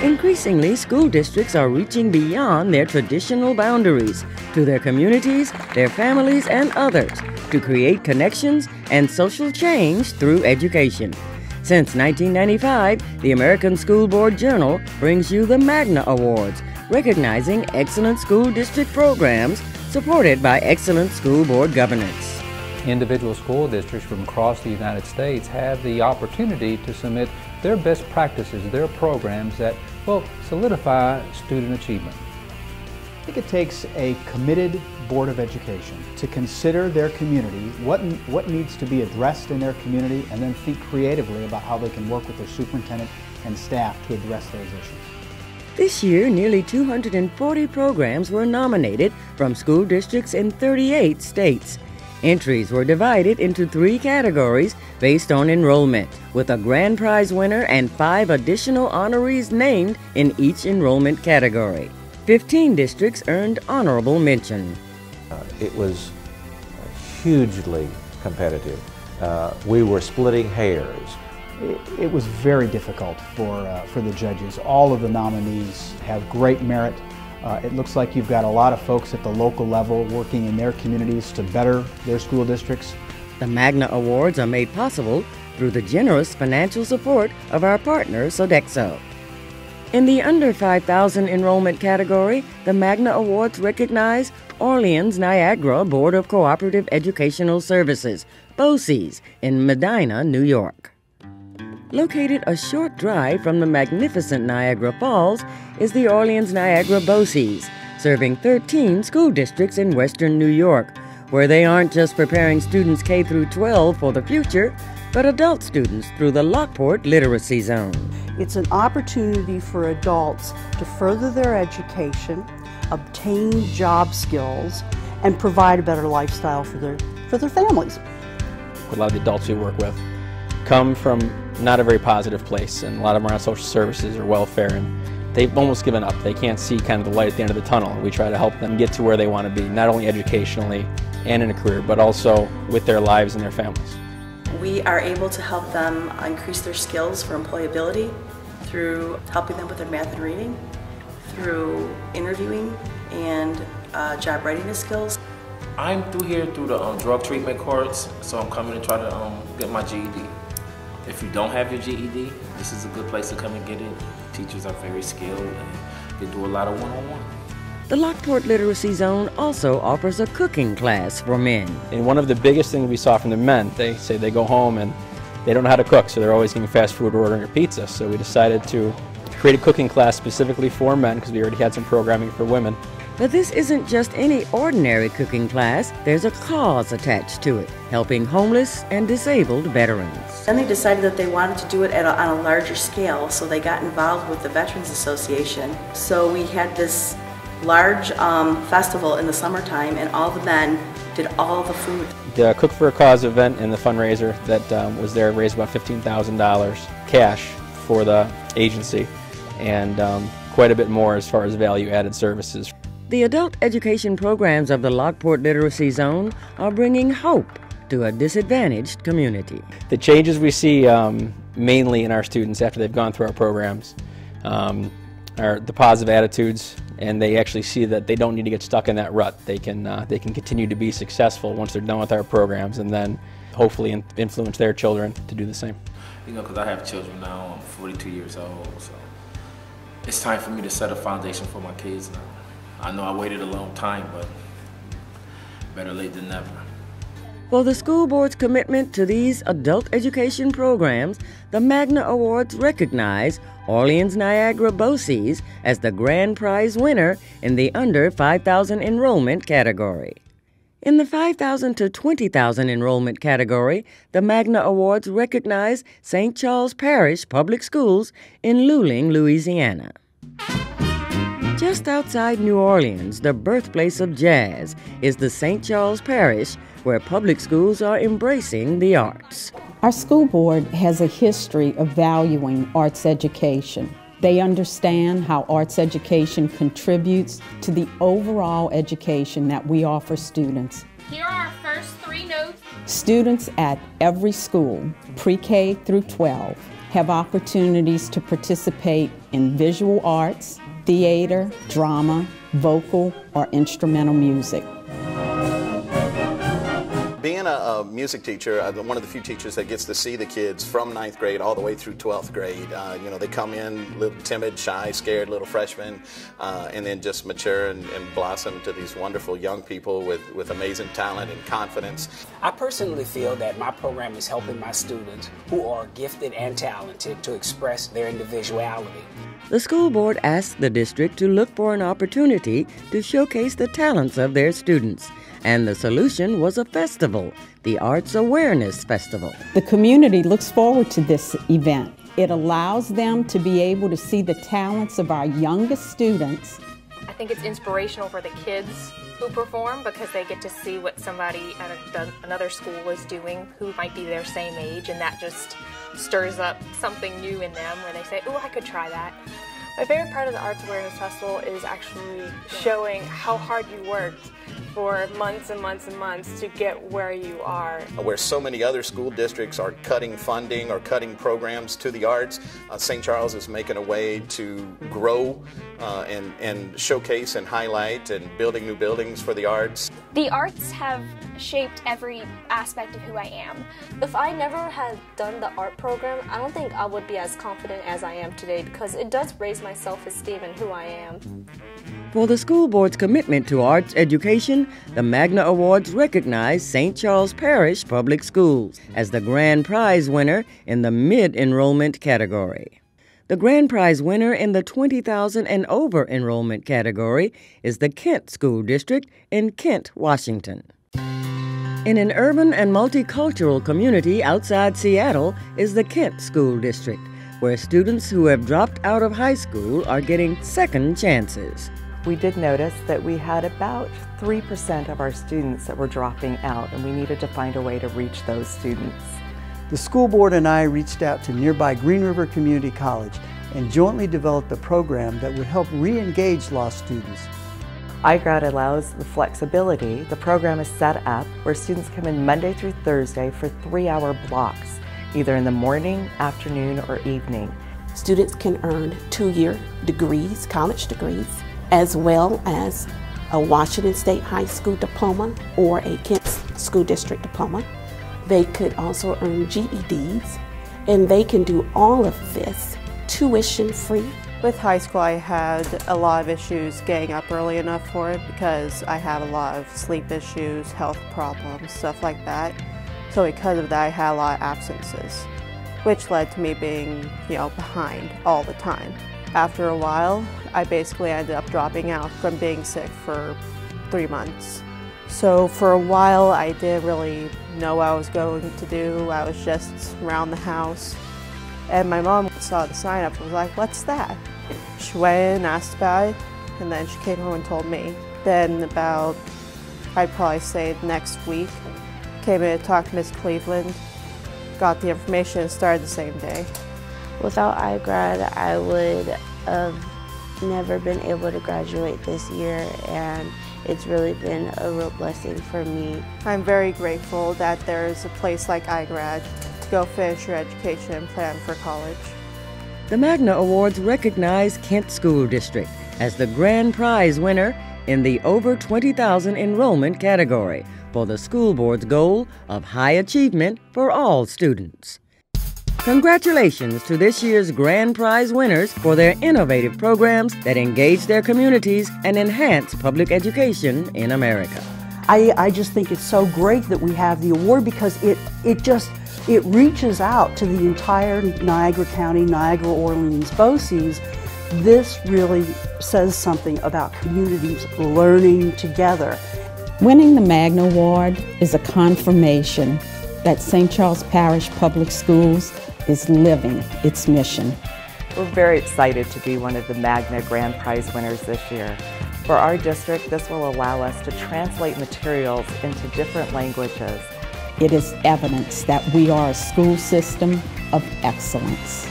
Increasingly, school districts are reaching beyond their traditional boundaries to their communities, their families, and others to create connections and social change through education. Since 1995, the American School Board Journal brings you the Magna Awards, recognizing excellent school district programs supported by excellent school board governance. Individual school districts from across the United States have the opportunity to submit their best practices, their programs that will solidify student achievement. I think it takes a committed Board of Education to consider their community, what needs to be addressed in their community, and then think creatively about how they can work with their superintendent and staff to address those issues. This year, nearly 240 programs were nominated from school districts in 38 states. Entries were divided into 3 categories based on enrollment, with a grand prize winner and 5 additional honorees named in each enrollment category. 15 districts earned honorable mention. It was hugely competitive. We were splitting hairs. It was very difficult for the judges. All of the nominees have great merit. It looks like you've got a lot of folks at the local level working in their communities to better their school districts. The Magna Awards are made possible through the generous financial support of our partner, Sodexo. In the under 5,000 enrollment category, the Magna Awards recognize Orleans-Niagara Board of Cooperative Educational Services, BOCES, in Medina, New York. Located a short drive from the magnificent Niagara Falls is the Orleans-Niagara BOCES, serving 13 school districts in western New York, where they aren't just preparing students K through 12 for the future, but adult students through the Lockport Literacy Zone. It's an opportunity for adults to further their education, obtain job skills, and provide a better lifestyle for their families. A lot of the adults we work with come from not a very positive place, and a lot of them are on social services or welfare, and they've almost given up. They can't see kind of the light at the end of the tunnel. We try to help them get to where they want to be, not only educationally and in a career, but also with their lives and their families. We are able to help them increase their skills for employability through helping them with their math and reading, through interviewing and job readiness skills. I'm through here through the drug treatment course, so I'm coming to try to get my GED. If you don't have your GED, this is a good place to come and get it. Teachers are very skilled and they do a lot of one-on-one. The Lockport Literacy Zone also offers a cooking class for men. And one of the biggest things we saw from the men, they say they go home and they don't know how to cook, so they're always getting fast food or ordering a pizza. So we decided to create a cooking class specifically for men because we already had some programming for women. But this isn't just any ordinary cooking class. There's a cause attached to it, helping homeless and disabled veterans. Then they decided that they wanted to do it on a larger scale, so they got involved with the Veterans Association. So we had this large festival in the summertime, and all the men did all the food. The Cook for a Cause event and the fundraiser that was there raised about $15,000 cash for the agency, and quite a bit more as far as value-added services. The adult education programs of the Lockport Literacy Zone are bringing hope to a disadvantaged community. The changes we see mainly in our students after they've gone through our programs are the positive attitudes, and they actually see that they don't need to get stuck in that rut. They can continue to be successful once they're done with our programs, and then hopefully influence their children to do the same. You know, because I have children now, I'm 42 years old, so it's time for me to set a foundation for my kids now. I know I waited a long time, but better late than never. For the school board's commitment to these adult education programs, the Magna Awards recognize Orleans-Niagara BOCES as the grand prize winner in the under 5,000 enrollment category. In the 5,000 to 20,000 enrollment category, the Magna Awards recognize St. Charles Parish Public Schools in Luling, Louisiana. Just outside New Orleans, the birthplace of jazz, is the St. Charles Parish, where public schools are embracing the arts. Our school board has a history of valuing arts education. They understand how arts education contributes to the overall education that we offer students. Here are our first 3 notes. Students at every school, pre-K through 12, have opportunities to participate in visual arts, theater, drama, vocal, or instrumental music. Being a music teacher, I'm one of the few teachers that gets to see the kids from 9th grade all the way through 12th grade. You know, they come in a little timid, shy, scared little freshmen, and then just mature and blossom to these wonderful young people with amazing talent and confidence. I personally feel that my program is helping my students who are gifted and talented to express their individuality. The school board asked the district to look for an opportunity to showcase the talents of their students. And the solution was a festival, the Arts Awareness Festival. The community looks forward to this event. It allows them to be able to see the talents of our youngest students. I think it's inspirational for the kids who perform because they get to see what somebody at another school is doing who might be their same age, and that just stirs up something new in them where they say, "Ooh, I could try that." My favorite part of the Arts Awareness Festival is actually showing how hard you worked for months and months and months to get where you are. Where so many other school districts are cutting funding or cutting programs to the arts, St. Charles is making a way to grow and showcase and highlight and building new buildings for the arts. The arts have shaped every aspect of who I am. If I never had done the art program, I don't think I would be as confident as I am today because it does raise my self-esteem and who I am. For the school board's commitment to arts education, the Magna Awards recognize St. Charles Parish Public Schools as the grand prize winner in the mid-enrollment category. The grand prize winner in the 20,000 and over enrollment category is the Kent School District in Kent, Washington. In an urban and multicultural community outside Seattle is the Kent School District, where students who have dropped out of high school are getting second chances. We did notice that we had about 3% of our students that were dropping out, and we needed to find a way to reach those students. The school board and I reached out to nearby Green River Community College and jointly developed a program that would help re-engage lost students. iGrad allows the flexibility. The program is set up where students come in Monday through Thursday for 3-hour blocks, either in the morning, afternoon, or evening. Students can earn 2-year degrees, college degrees, as well as a Washington State High School diploma or a Kent School District diploma. They could also earn GEDs, and they can do all of this tuition-free. With high school, I had a lot of issues getting up early enough for it because I have a lot of sleep issues, health problems, stuff like that. So because of that, I had a lot of absences, which led to me being, behind all the time. After a while, I basically ended up dropping out from being sick for 3 months. So for a while, I didn't really know what I was going to do. I was just around the house. And my mom saw the sign up and was like, "What's that?" She went in and asked about it, and then she came home and told me. Then about, I'd probably say next week, came in to talk to Miss Cleveland, got the information, and started the same day. Without iGrad, I would have never been able to graduate this year, and it's really been a real blessing for me. I'm very grateful that there's a place like iGrad to go finish your education and plan for college. The Magna Awards recognize Kent School District as the grand prize winner in the over 20,000 enrollment category for the school board's goal of high achievement for all students. Congratulations to this year's grand prize winners for their innovative programs that engage their communities and enhance public education in America. I just think it's so great that we have the award because it reaches out to the entire Niagara County, Niagara, Orleans, BOCES. This really says something about communities learning together. Winning the Magna Award is a confirmation that St. Charles Parish Public Schools is living its mission. We're very excited to be one of the Magna Grand Prize winners this year. For our district, this will allow us to translate materials into different languages. It is evidence that we are a school system of excellence.